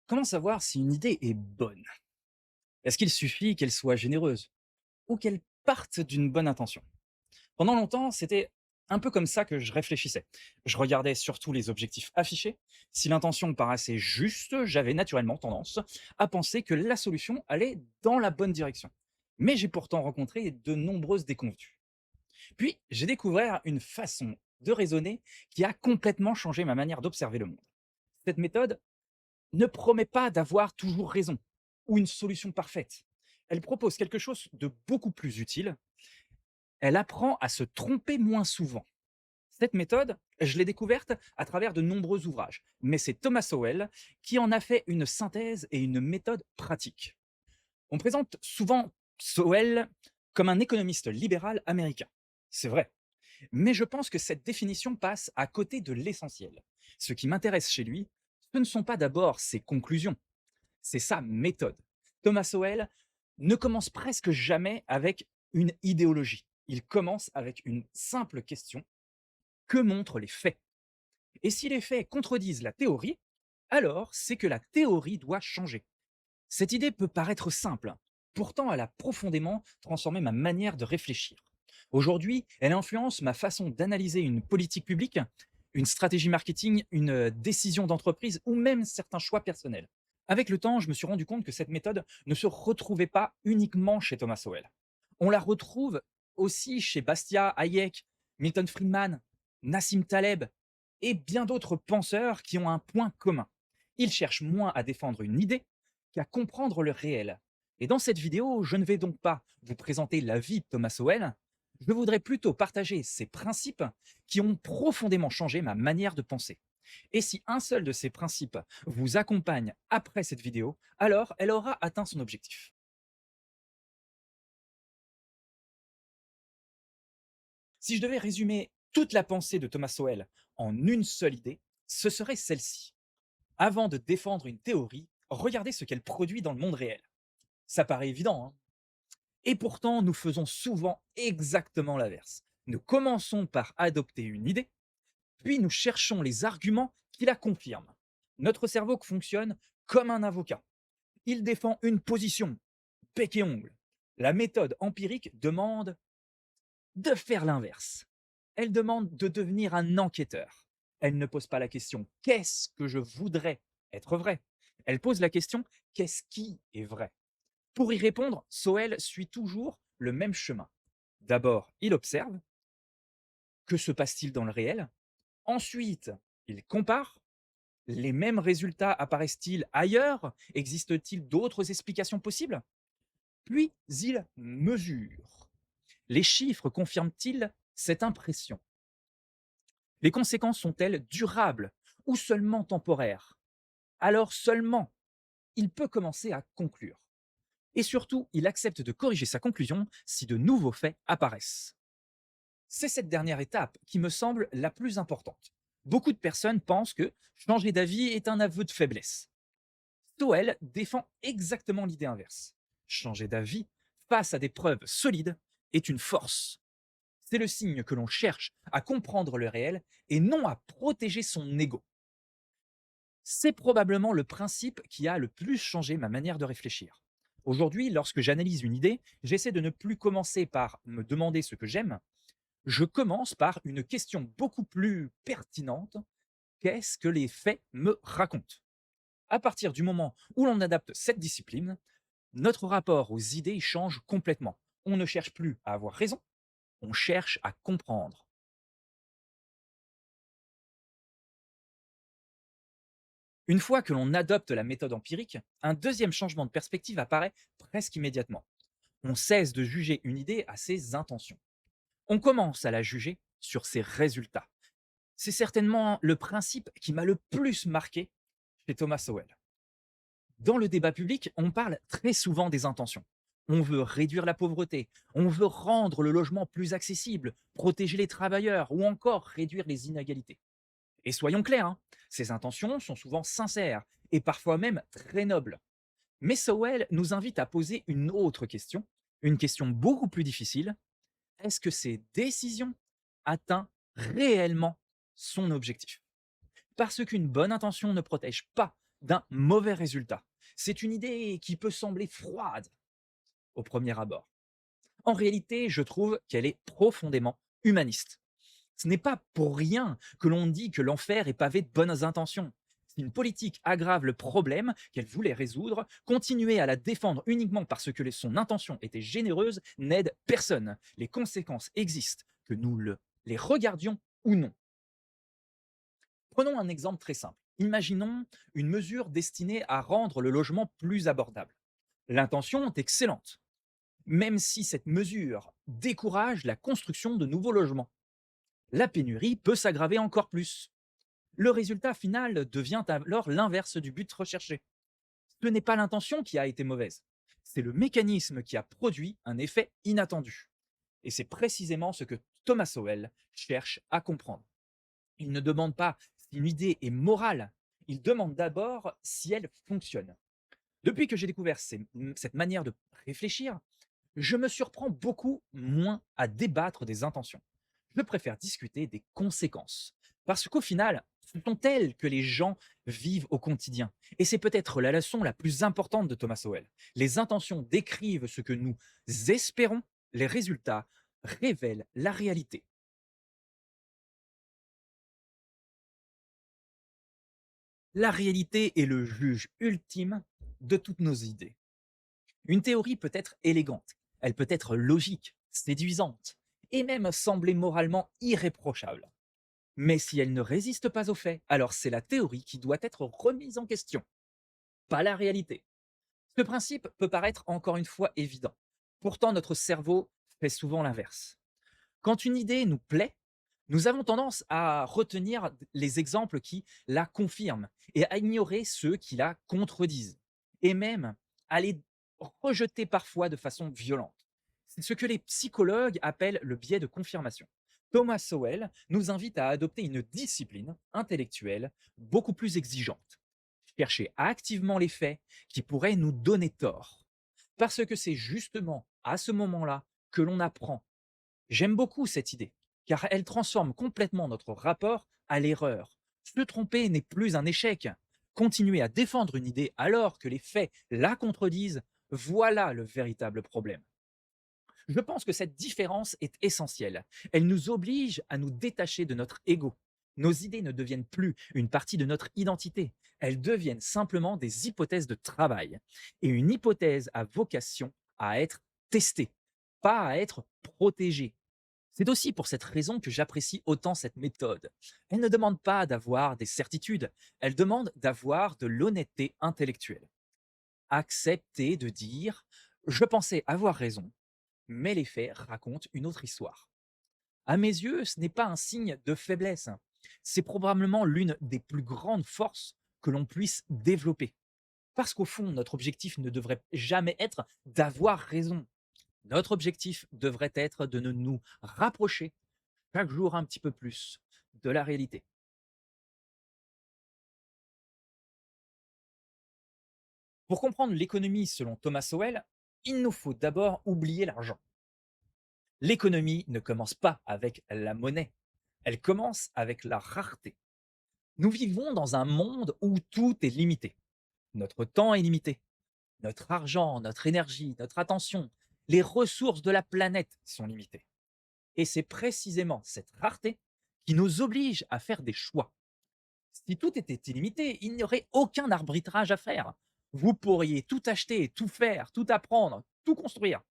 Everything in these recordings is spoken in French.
Comment savoir si une idée est bonne? Est-ce qu'il suffit qu'elle soit généreuse ou qu'elle parte d'une bonne intention? Pendant longtemps, c'était un peu comme ça que je réfléchissais. Je regardais surtout les objectifs affichés. Si l'intention paraissait juste, j'avais naturellement tendance à penser que la solution allait dans la bonne direction. Mais j'ai pourtant rencontré de nombreuses déconvenues. Puis, j'ai découvert une façon de raisonner qui a complètement changé ma manière d'observer le monde. Cette méthode ne promet pas d'avoir toujours raison ou une solution parfaite. Elle propose quelque chose de beaucoup plus utile. Elle apprend à se tromper moins souvent. Cette méthode, je l'ai découverte à travers de nombreux ouvrages, mais c'est Thomas Sowell qui en a fait une synthèse et une méthode pratique. On présente souvent Sowell comme un économiste libéral américain. C'est vrai, mais je pense que cette définition passe à côté de l'essentiel. Ce qui m'intéresse chez lui, ce ne sont pas d'abord ses conclusions, c'est sa méthode. Thomas Sowell ne commence presque jamais avec une idéologie. Il commence avec une simple question: que montrent les faits? Et si les faits contredisent la théorie, alors c'est que la théorie doit changer. Cette idée peut paraître simple, pourtant elle a profondément transformé ma manière de réfléchir. Aujourd'hui, elle influence ma façon d'analyser une politique publique, une stratégie marketing, une décision d'entreprise ou même certains choix personnels. Avec le temps, je me suis rendu compte que cette méthode ne se retrouvait pas uniquement chez Thomas Sowell. On la retrouve aussi chez Bastiat, Hayek, Milton Friedman, Nassim Taleb et bien d'autres penseurs qui ont un point commun. Ils cherchent moins à défendre une idée qu'à comprendre le réel. Et dans cette vidéo, je ne vais donc pas vous présenter la vie de Thomas Sowell, je voudrais plutôt partager ces principes qui ont profondément changé ma manière de penser. Et si un seul de ces principes vous accompagne après cette vidéo, alors elle aura atteint son objectif. Si je devais résumer toute la pensée de Thomas Sowell en une seule idée, ce serait celle-ci. Avant de défendre une théorie, regardez ce qu'elle produit dans le monde réel. Ça paraît évident, hein? Et pourtant, nous faisons souvent exactement l'inverse. Nous commençons par adopter une idée, puis nous cherchons les arguments qui la confirment. Notre cerveau fonctionne comme un avocat. Il défend une position, bec et ongle. La méthode empirique demande de faire l'inverse. Elle demande de devenir un enquêteur. Elle ne pose pas la question qu'est-ce que je voudrais être vrai. Elle pose la question qu'est-ce qui est vrai. Pour y répondre, Soel suit toujours le même chemin. D'abord, il observe, que se passe-t-il dans le réel? Ensuite, il compare, les mêmes résultats apparaissent-ils ailleurs? Existe-t-il d'autres explications possibles? Puis, il mesure. Les chiffres confirment-ils cette impression? Les conséquences sont-elles durables ou seulement temporaires? Alors seulement, il peut commencer à conclure. Et surtout, il accepte de corriger sa conclusion si de nouveaux faits apparaissent. C'est cette dernière étape qui me semble la plus importante. Beaucoup de personnes pensent que changer d'avis est un aveu de faiblesse. Stoel défend exactement l'idée inverse. Changer d'avis face à des preuves solides est une force. C'est le signe que l'on cherche à comprendre le réel et non à protéger son ego. C'est probablement le principe qui a le plus changé ma manière de réfléchir. Aujourd'hui, lorsque j'analyse une idée, j'essaie de ne plus commencer par me demander ce que j'aime, je commence par une question beaucoup plus pertinente. Qu'est-ce que les faits me racontent? À partir du moment où l'on adapte cette discipline, notre rapport aux idées change complètement. On ne cherche plus à avoir raison, on cherche à comprendre. Une fois que l'on adopte la méthode empirique, un deuxième changement de perspective apparaît presque immédiatement. On cesse de juger une idée à ses intentions. On commence à la juger sur ses résultats. C'est certainement le principe qui m'a le plus marqué chez Thomas Sowell. Dans le débat public, on parle très souvent des intentions. On veut réduire la pauvreté, on veut rendre le logement plus accessible, protéger les travailleurs ou encore réduire les inégalités. Et soyons clairs, hein, ces intentions sont souvent sincères et parfois même très nobles. Mais Sowell nous invite à poser une autre question, une question beaucoup plus difficile. Est-ce que ces décisions atteignent réellement son objectif? Parce qu'une bonne intention ne protège pas d'un mauvais résultat. C'est une idée qui peut sembler froide au premier abord. En réalité, je trouve qu'elle est profondément humaniste. Ce n'est pas pour rien que l'on dit que l'enfer est pavé de bonnes intentions. Si une politique aggrave le problème qu'elle voulait résoudre, continuer à la défendre uniquement parce que son intention était généreuse n'aide personne. Les conséquences existent, que les regardions ou non. Prenons un exemple très simple. Imaginons une mesure destinée à rendre le logement plus abordable. L'intention est excellente, même si cette mesure décourage la construction de nouveaux logements. La pénurie peut s'aggraver encore plus. Le résultat final devient alors l'inverse du but recherché. Ce n'est pas l'intention qui a été mauvaise, c'est le mécanisme qui a produit un effet inattendu. Et c'est précisément ce que Thomas Sowell cherche à comprendre. Il ne demande pas si une idée est morale, il demande d'abord si elle fonctionne. Depuis que j'ai découvert cette manière de réfléchir, je me surprends beaucoup moins à débattre des intentions. Je préfère discuter des conséquences. Parce qu'au final, ce sont elles que les gens vivent au quotidien. Et c'est peut-être la leçon la plus importante de Thomas Sowell. Les intentions décrivent ce que nous espérons, les résultats révèlent la réalité. La réalité est le juge ultime de toutes nos idées. Une théorie peut être élégante, elle peut être logique, séduisante, et même sembler moralement irréprochable. Mais si elle ne résiste pas aux faits, alors c'est la théorie qui doit être remise en question, pas la réalité. Ce principe peut paraître encore une fois évident. Pourtant, notre cerveau fait souvent l'inverse. Quand une idée nous plaît, nous avons tendance à retenir les exemples qui la confirment et à ignorer ceux qui la contredisent, et même à les rejeter parfois de façon violente. C'est ce que les psychologues appellent le biais de confirmation. Thomas Sowell nous invite à adopter une discipline intellectuelle beaucoup plus exigeante. Chercher activement les faits qui pourraient nous donner tort. Parce que c'est justement à ce moment-là que l'on apprend. J'aime beaucoup cette idée, car elle transforme complètement notre rapport à l'erreur. Se tromper n'est plus un échec. Continuer à défendre une idée alors que les faits la contredisent, voilà le véritable problème. Je pense que cette différence est essentielle. Elle nous oblige à nous détacher de notre ego. Nos idées ne deviennent plus une partie de notre identité, elles deviennent simplement des hypothèses de travail. Et une hypothèse a vocation à être testée, pas à être protégée. C'est aussi pour cette raison que j'apprécie autant cette méthode. Elle ne demande pas d'avoir des certitudes, elle demande d'avoir de l'honnêteté intellectuelle. Accepter de dire je pensais avoir raison, mais les faits racontent une autre histoire. À mes yeux, ce n'est pas un signe de faiblesse. C'est probablement l'une des plus grandes forces que l'on puisse développer. Parce qu'au fond, notre objectif ne devrait jamais être d'avoir raison. Notre objectif devrait être de nous rapprocher chaque jour un petit peu plus de la réalité. Pour comprendre l'économie selon Thomas Sowell, il nous faut d'abord oublier l'argent. L'économie ne commence pas avec la monnaie, elle commence avec la rareté. Nous vivons dans un monde où tout est limité. Notre temps est limité, notre argent, notre énergie, notre attention, les ressources de la planète sont limitées. Et c'est précisément cette rareté qui nous oblige à faire des choix. Si tout était illimité, il n'y aurait aucun arbitrage à faire. Vous pourriez tout acheter, tout faire, tout apprendre, tout construire.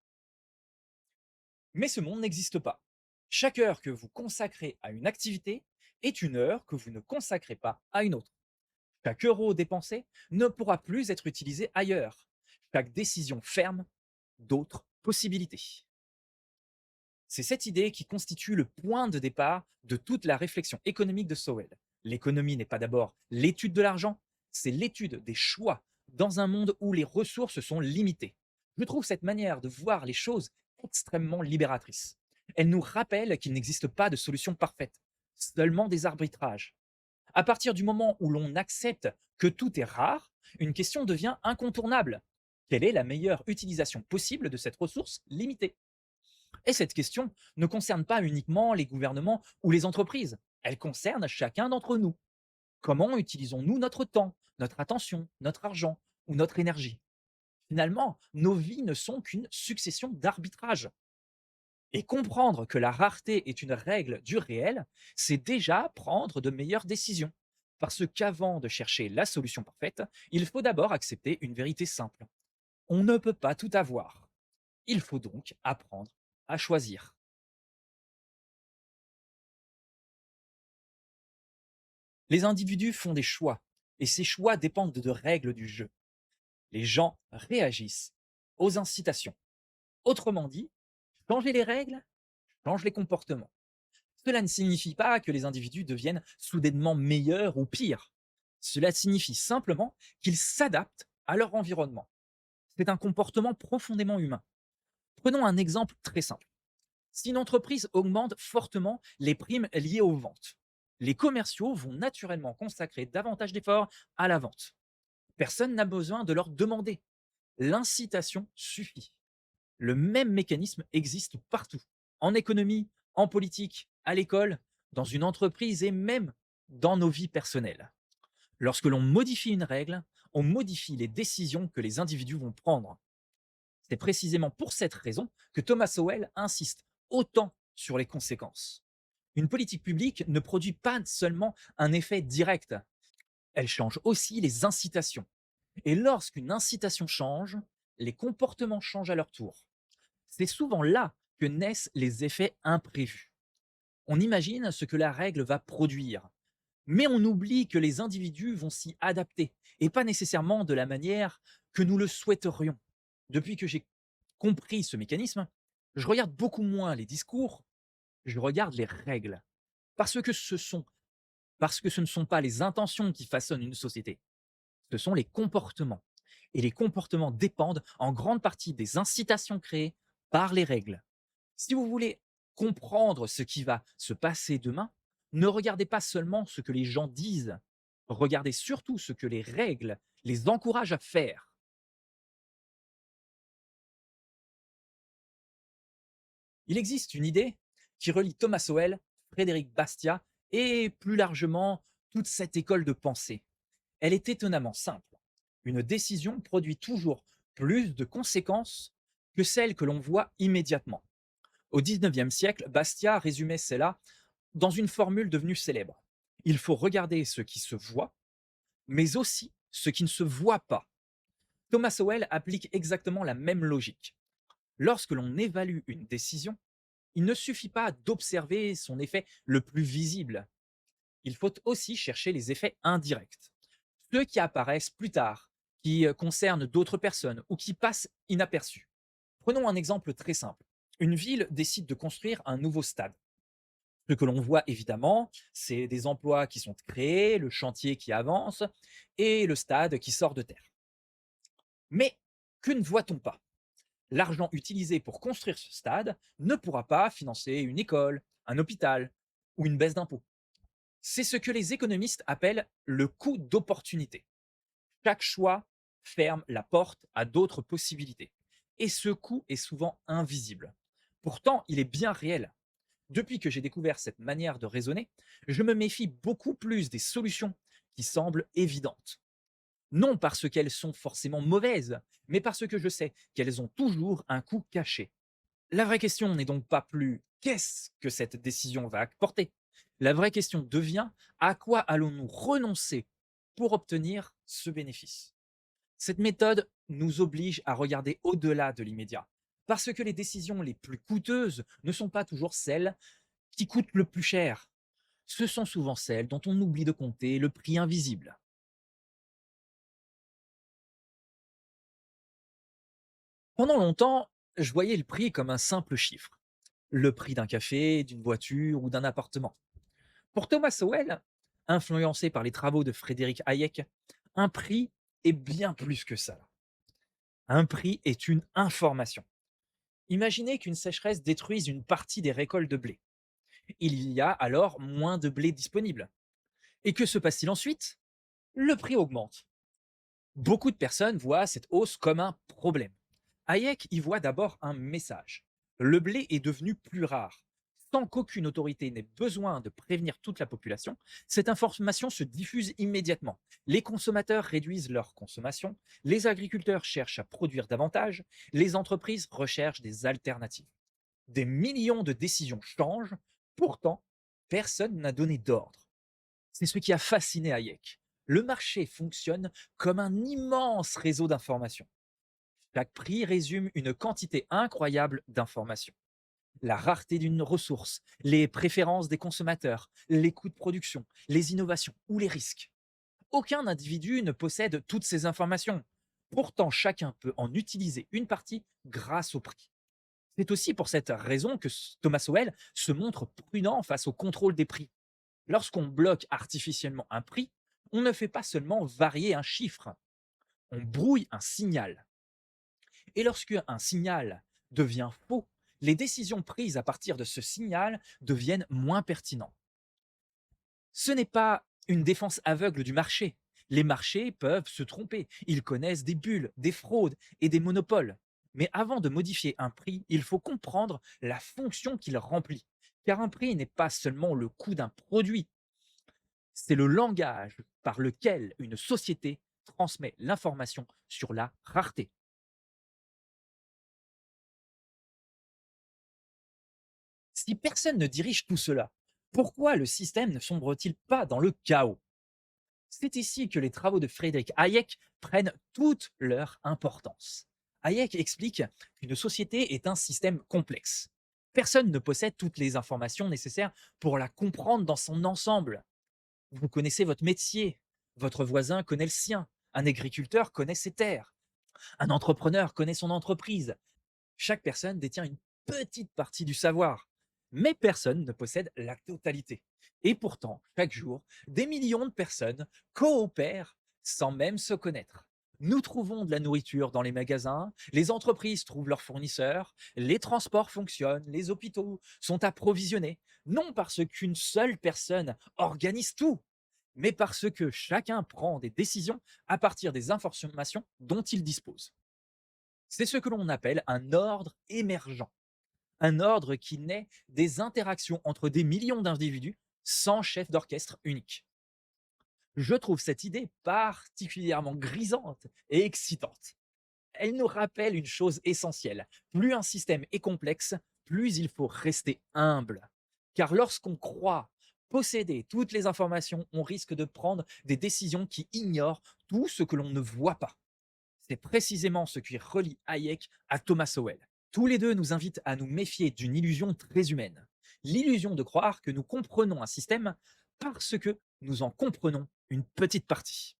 Mais ce monde n'existe pas. Chaque heure que vous consacrez à une activité est une heure que vous ne consacrez pas à une autre. Chaque euro dépensé ne pourra plus être utilisé ailleurs. Chaque décision ferme d'autres possibilités. C'est cette idée qui constitue le point de départ de toute la réflexion économique de Sowell. L'économie n'est pas d'abord l'étude de l'argent, c'est l'étude des choix dans un monde où les ressources sont limitées. Je trouve cette manière de voir les choses extrêmement libératrice. Elle nous rappelle qu'il n'existe pas de solution parfaite, seulement des arbitrages. À partir du moment où l'on accepte que tout est rare, une question devient incontournable. Quelle est la meilleure utilisation possible de cette ressource limitée? Et cette question ne concerne pas uniquement les gouvernements ou les entreprises, elle concerne chacun d'entre nous. Comment utilisons-nous notre temps, notre attention, notre argent ou notre énergie. Finalement, nos vies ne sont qu'une succession d'arbitrages. Et comprendre que la rareté est une règle du réel, c'est déjà prendre de meilleures décisions. Parce qu'avant de chercher la solution parfaite, il faut d'abord accepter une vérité simple. On ne peut pas tout avoir. Il faut donc apprendre à choisir. Les individus font des choix, et ces choix dépendent de règles du jeu. Les gens réagissent aux incitations. Autrement dit, changer les règles change les comportements. Cela ne signifie pas que les individus deviennent soudainement meilleurs ou pires. Cela signifie simplement qu'ils s'adaptent à leur environnement. C'est un comportement profondément humain. Prenons un exemple très simple. Si une entreprise augmente fortement les primes liées aux ventes, les commerciaux vont naturellement consacrer davantage d'efforts à la vente. Personne n'a besoin de leur demander. L'incitation suffit. Le même mécanisme existe partout, en économie, en politique, à l'école, dans une entreprise et même dans nos vies personnelles. Lorsque l'on modifie une règle, on modifie les décisions que les individus vont prendre. C'est précisément pour cette raison que Thomas Sowell insiste autant sur les conséquences. Une politique publique ne produit pas seulement un effet direct, elle change aussi les incitations. Et lorsqu'une incitation change, les comportements changent à leur tour. C'est souvent là que naissent les effets imprévus. On imagine ce que la règle va produire, mais on oublie que les individus vont s'y adapter, et pas nécessairement de la manière que nous le souhaiterions. Depuis que j'ai compris ce mécanisme, je regarde beaucoup moins les discours, je regarde les règles. Parce que parce que ce ne sont pas les intentions qui façonnent une société, ce sont les comportements. Et les comportements dépendent en grande partie des incitations créées par les règles. Si vous voulez comprendre ce qui va se passer demain, ne regardez pas seulement ce que les gens disent, regardez surtout ce que les règles les encouragent à faire. Il existe une idée qui relie Thomas Sowell, Frédéric Bastiat et plus largement toute cette école de pensée. Elle est étonnamment simple. Une décision produit toujours plus de conséquences que celles que l'on voit immédiatement. Au XIXe siècle, Bastiat résumait cela dans une formule devenue célèbre. Il faut regarder ce qui se voit, mais aussi ce qui ne se voit pas. Thomas Sowell applique exactement la même logique. Lorsque l'on évalue une décision, il ne suffit pas d'observer son effet le plus visible. Il faut aussi chercher les effets indirects, ceux qui apparaissent plus tard, qui concernent d'autres personnes ou qui passent inaperçus. Prenons un exemple très simple. Une ville décide de construire un nouveau stade. Ce que l'on voit évidemment, c'est des emplois qui sont créés, le chantier qui avance et le stade qui sort de terre. Mais que ne voit-on pas? L'argent utilisé pour construire ce stade ne pourra pas financer une école, un hôpital ou une baisse d'impôts. C'est ce que les économistes appellent le coût d'opportunité. Chaque choix ferme la porte à d'autres possibilités. Et ce coût est souvent invisible. Pourtant, il est bien réel. Depuis que j'ai découvert cette manière de raisonner, je me méfie beaucoup plus des solutions qui semblent évidentes. Non parce qu'elles sont forcément mauvaises, mais parce que je sais qu'elles ont toujours un coût caché. La vraie question n'est donc pas plus qu'est-ce que cette décision va apporter. La vraie question devient à quoi allons-nous renoncer pour obtenir ce bénéfice. Cette méthode nous oblige à regarder au-delà de l'immédiat, parce que les décisions les plus coûteuses ne sont pas toujours celles qui coûtent le plus cher. Ce sont souvent celles dont on oublie de compter le prix invisible. Pendant longtemps, je voyais le prix comme un simple chiffre. Le prix d'un café, d'une voiture ou d'un appartement. Pour Thomas Sowell, influencé par les travaux de Frédéric Hayek, un prix est bien plus que ça. Un prix est une information. Imaginez qu'une sécheresse détruise une partie des récoltes de blé. Il y a alors moins de blé disponible. Et que se passe-t-il ensuite? Le prix augmente. Beaucoup de personnes voient cette hausse comme un problème. Hayek y voit d'abord un message. Le blé est devenu plus rare. Sans qu'aucune autorité n'ait besoin de prévenir toute la population, cette information se diffuse immédiatement. Les consommateurs réduisent leur consommation, les agriculteurs cherchent à produire davantage, les entreprises recherchent des alternatives. Des millions de décisions changent, pourtant, personne n'a donné d'ordre. C'est ce qui a fasciné Hayek. Le marché fonctionne comme un immense réseau d'informations. Chaque prix résume une quantité incroyable d'informations. La rareté d'une ressource, les préférences des consommateurs, les coûts de production, les innovations ou les risques. Aucun individu ne possède toutes ces informations. Pourtant, chacun peut en utiliser une partie grâce au prix. C'est aussi pour cette raison que Thomas Sowell se montre prudent face au contrôle des prix. Lorsqu'on bloque artificiellement un prix, on ne fait pas seulement varier un chiffre, on brouille un signal. Et lorsque un signal devient faux, les décisions prises à partir de ce signal deviennent moins pertinentes. Ce n'est pas une défense aveugle du marché. Les marchés peuvent se tromper. Ils connaissent des bulles, des fraudes et des monopoles. Mais avant de modifier un prix, il faut comprendre la fonction qu'il remplit. Car un prix n'est pas seulement le coût d'un produit, c'est le langage par lequel une société transmet l'information sur la rareté. Si personne ne dirige tout cela, pourquoi le système ne sombre-t-il pas dans le chaos? C'est ici que les travaux de Friedrich Hayek prennent toute leur importance. Hayek explique qu'une société est un système complexe. Personne ne possède toutes les informations nécessaires pour la comprendre dans son ensemble. Vous connaissez votre métier, votre voisin connaît le sien, un agriculteur connaît ses terres, un entrepreneur connaît son entreprise. Chaque personne détient une petite partie du savoir, mais personne ne possède la totalité. Et pourtant, chaque jour, des millions de personnes coopèrent sans même se connaître. Nous trouvons de la nourriture dans les magasins, les entreprises trouvent leurs fournisseurs, les transports fonctionnent, les hôpitaux sont approvisionnés, non parce qu'une seule personne organise tout, mais parce que chacun prend des décisions à partir des informations dont il dispose. C'est ce que l'on appelle un ordre émergent, un ordre qui naît des interactions entre des millions d'individus sans chef d'orchestre unique. Je trouve cette idée particulièrement grisante et excitante. Elle nous rappelle une chose essentielle. Plus un système est complexe, plus il faut rester humble. Car lorsqu'on croit posséder toutes les informations, on risque de prendre des décisions qui ignorent tout ce que l'on ne voit pas. C'est précisément ce qui relie Hayek à Thomas Sowell. Tous les deux nous invitent à nous méfier d'une illusion très humaine. L'illusion de croire que nous comprenons un système parce que nous en comprenons une petite partie.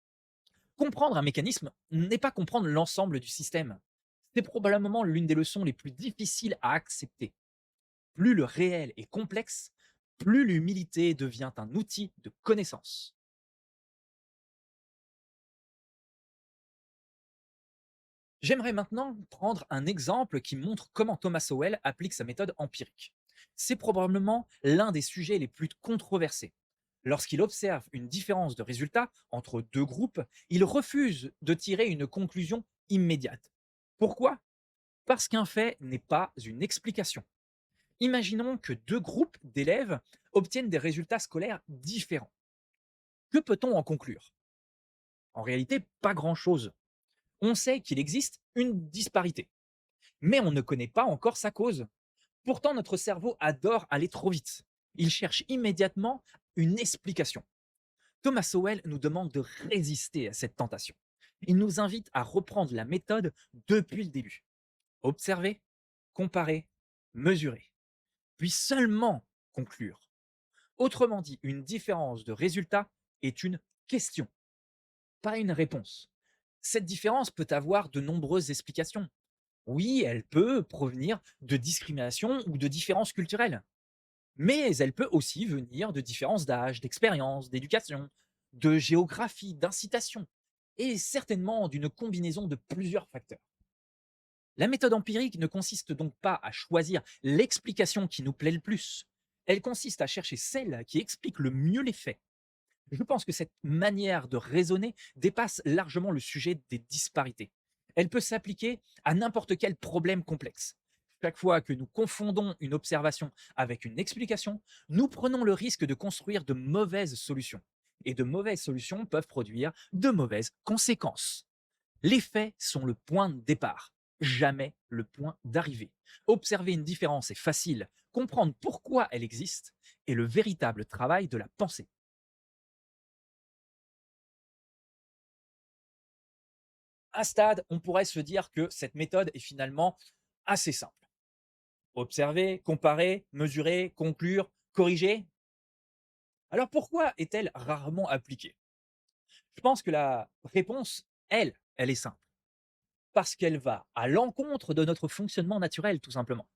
Comprendre un mécanisme n'est pas comprendre l'ensemble du système. C'est probablement l'une des leçons les plus difficiles à accepter. Plus le réel est complexe, plus l'humilité devient un outil de connaissance. J'aimerais maintenant prendre un exemple qui montre comment Thomas Sowell applique sa méthode empirique. C'est probablement l'un des sujets les plus controversés. Lorsqu'il observe une différence de résultats entre deux groupes, il refuse de tirer une conclusion immédiate. Pourquoi? Parce qu'un fait n'est pas une explication. Imaginons que deux groupes d'élèves obtiennent des résultats scolaires différents. Que peut-on en conclure? En réalité, pas grand-chose. On sait qu'il existe une disparité, mais on ne connaît pas encore sa cause. Pourtant, notre cerveau adore aller trop vite. Il cherche immédiatement une explication. Thomas Sowell nous demande de résister à cette tentation. Il nous invite à reprendre la méthode depuis le début. Observer, comparer, mesurer, puis seulement conclure. Autrement dit, une différence de résultat est une question, pas une réponse. Cette différence peut avoir de nombreuses explications. Oui, elle peut provenir de discrimination ou de différences culturelles, mais elle peut aussi venir de différences d'âge, d'expérience, d'éducation, de géographie, d'incitation, et certainement d'une combinaison de plusieurs facteurs. La méthode empirique ne consiste donc pas à choisir l'explication qui nous plaît le plus. Elle consiste à chercher celle qui explique le mieux les faits. Je pense que cette manière de raisonner dépasse largement le sujet des disparités. Elle peut s'appliquer à n'importe quel problème complexe. Chaque fois que nous confondons une observation avec une explication, nous prenons le risque de construire de mauvaises solutions. Et de mauvaises solutions peuvent produire de mauvaises conséquences. Les faits sont le point de départ, jamais le point d'arrivée. Observer une différence est facile, comprendre pourquoi elle existe est le véritable travail de la pensée. À ce stade, on pourrait se dire que cette méthode est finalement assez simple. Observer, comparer, mesurer, conclure, corriger. Alors pourquoi est-elle rarement appliquée? Je pense que la réponse, elle est simple. Parce qu'elle va à l'encontre de notre fonctionnement naturel, tout simplement.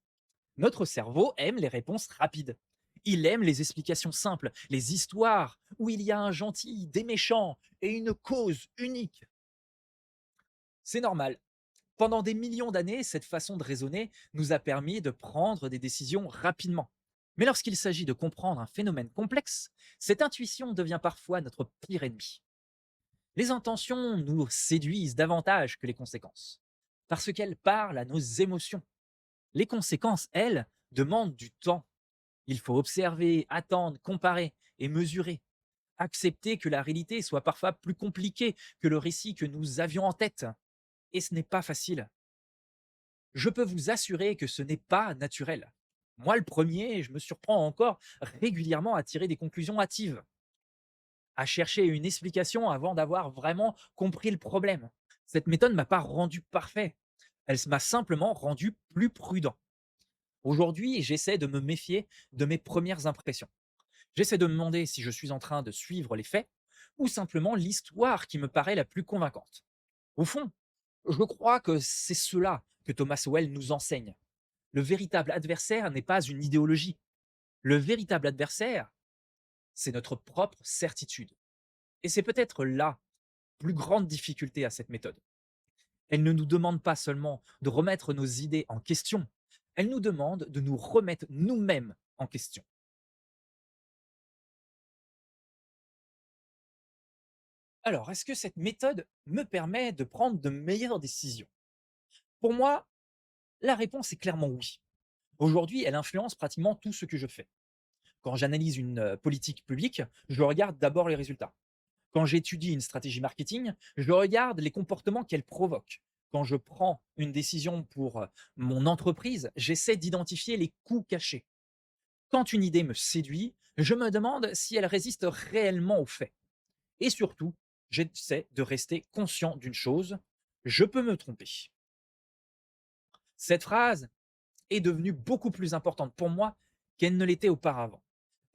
Notre cerveau aime les réponses rapides. Il aime les explications simples, les histoires où il y a un gentil, des méchants et une cause unique. C'est normal. Pendant des millions d'années, cette façon de raisonner nous a permis de prendre des décisions rapidement. Mais lorsqu'il s'agit de comprendre un phénomène complexe, cette intuition devient parfois notre pire ennemi. Les intentions nous séduisent davantage que les conséquences, parce qu'elles parlent à nos émotions. Les conséquences, elles, demandent du temps. Il faut observer, attendre, comparer et mesurer. Accepter que la réalité soit parfois plus compliquée que le récit que nous avions en tête. Et ce n'est pas facile. Je peux vous assurer que ce n'est pas naturel. Moi, le premier, je me surprends encore régulièrement à tirer des conclusions hâtives, à chercher une explication avant d'avoir vraiment compris le problème. Cette méthode ne m'a pas rendu parfait. Elle m'a simplement rendu plus prudent. Aujourd'hui, j'essaie de me méfier de mes premières impressions. J'essaie de me demander si je suis en train de suivre les faits ou simplement l'histoire qui me paraît la plus convaincante. Au fond, je crois que c'est cela que Thomas Sowell nous enseigne. Le véritable adversaire n'est pas une idéologie. Le véritable adversaire, c'est notre propre certitude. Et c'est peut-être là la plus grande difficulté à cette méthode. Elle ne nous demande pas seulement de remettre nos idées en question, elle nous demande de nous remettre nous-mêmes en question. Alors, est-ce que cette méthode me permet de prendre de meilleures décisions? Pour moi, la réponse est clairement oui. Aujourd'hui, elle influence pratiquement tout ce que je fais. Quand j'analyse une politique publique, je regarde d'abord les résultats. Quand j'étudie une stratégie marketing, je regarde les comportements qu'elle provoque. Quand je prends une décision pour mon entreprise, j'essaie d'identifier les coûts cachés. Quand une idée me séduit, je me demande si elle résiste réellement aux faits. Et surtout, j'essaie de rester conscient d'une chose, je peux me tromper. Cette phrase est devenue beaucoup plus importante pour moi qu'elle ne l'était auparavant.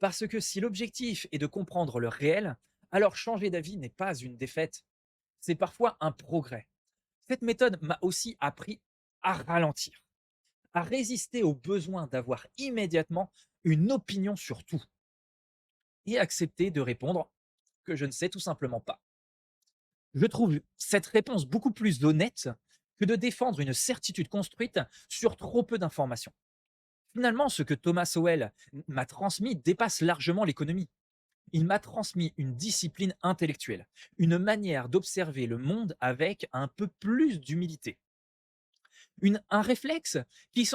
Parce que si l'objectif est de comprendre le réel, alors changer d'avis n'est pas une défaite, c'est parfois un progrès. Cette méthode m'a aussi appris à ralentir, à résister au besoin d'avoir immédiatement une opinion sur tout et accepter de répondre que je ne sais tout simplement pas. Je trouve cette réponse beaucoup plus honnête que de défendre une certitude construite sur trop peu d'informations. Finalement, ce que Thomas Sowell m'a transmis dépasse largement l'économie. Il m'a transmis une discipline intellectuelle, une manière d'observer le monde avec un peu plus d'humilité. Un réflexe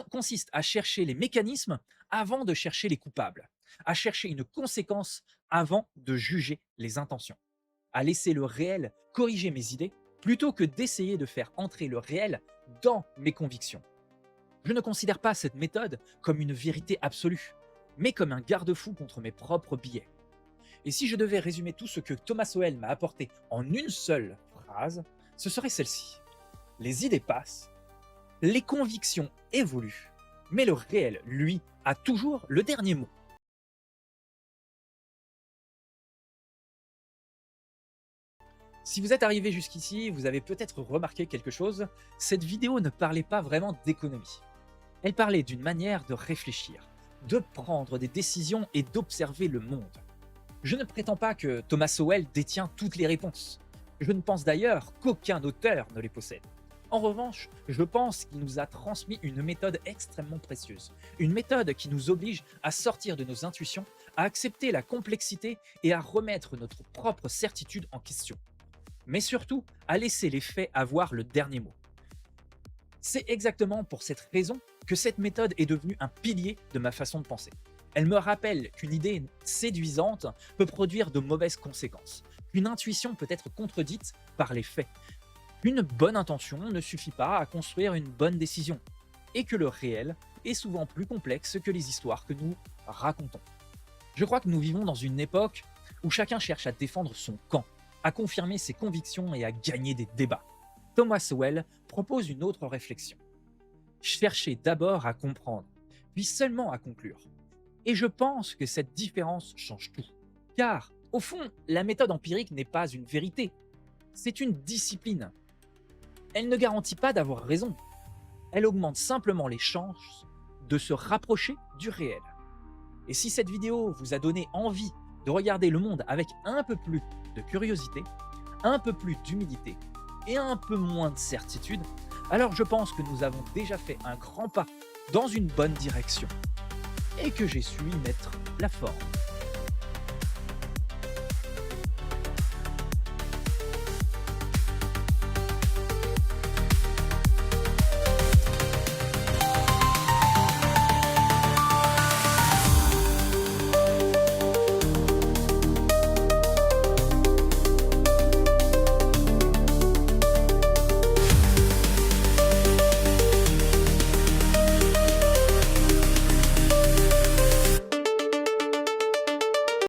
consiste à chercher les mécanismes avant de chercher les coupables, à chercher une conséquence avant de juger les intentions, à laisser le réel corriger mes idées plutôt que d'essayer de faire entrer le réel dans mes convictions. Je ne considère pas cette méthode comme une vérité absolue, mais comme un garde-fou contre mes propres biais. Et si je devais résumer tout ce que Thomas Sowell m'a apporté en une seule phrase, ce serait celle-ci. Les idées passent, les convictions évoluent, mais le réel, lui, a toujours le dernier mot. Si vous êtes arrivé jusqu'ici, vous avez peut-être remarqué quelque chose, cette vidéo ne parlait pas vraiment d'économie. Elle parlait d'une manière de réfléchir, de prendre des décisions et d'observer le monde. Je ne prétends pas que Thomas Sowell détient toutes les réponses. Je ne pense d'ailleurs qu'aucun auteur ne les possède. En revanche, je pense qu'il nous a transmis une méthode extrêmement précieuse. Une méthode qui nous oblige à sortir de nos intuitions, à accepter la complexité et à remettre notre propre certitude en question. Mais surtout, à laisser les faits avoir le dernier mot. C'est exactement pour cette raison que cette méthode est devenue un pilier de ma façon de penser. Elle me rappelle qu'une idée séduisante peut produire de mauvaises conséquences, qu'une intuition peut être contredite par les faits, qu'une bonne intention ne suffit pas à construire une bonne décision, et que le réel est souvent plus complexe que les histoires que nous racontons. Je crois que nous vivons dans une époque où chacun cherche à défendre son camp, à confirmer ses convictions et à gagner des débats. Thomas Sowell propose une autre réflexion. Cherchez d'abord à comprendre, puis seulement à conclure. Et je pense que cette différence change tout. Car, au fond, la méthode empirique n'est pas une vérité, c'est une discipline. Elle ne garantit pas d'avoir raison, elle augmente simplement les chances de se rapprocher du réel. Et si cette vidéo vous a donné envie de regarder le monde avec un peu plus de curiosité, un peu plus d'humilité et un peu moins de certitude, alors je pense que nous avons déjà fait un grand pas dans une bonne direction et que j'ai su y mettre la forme.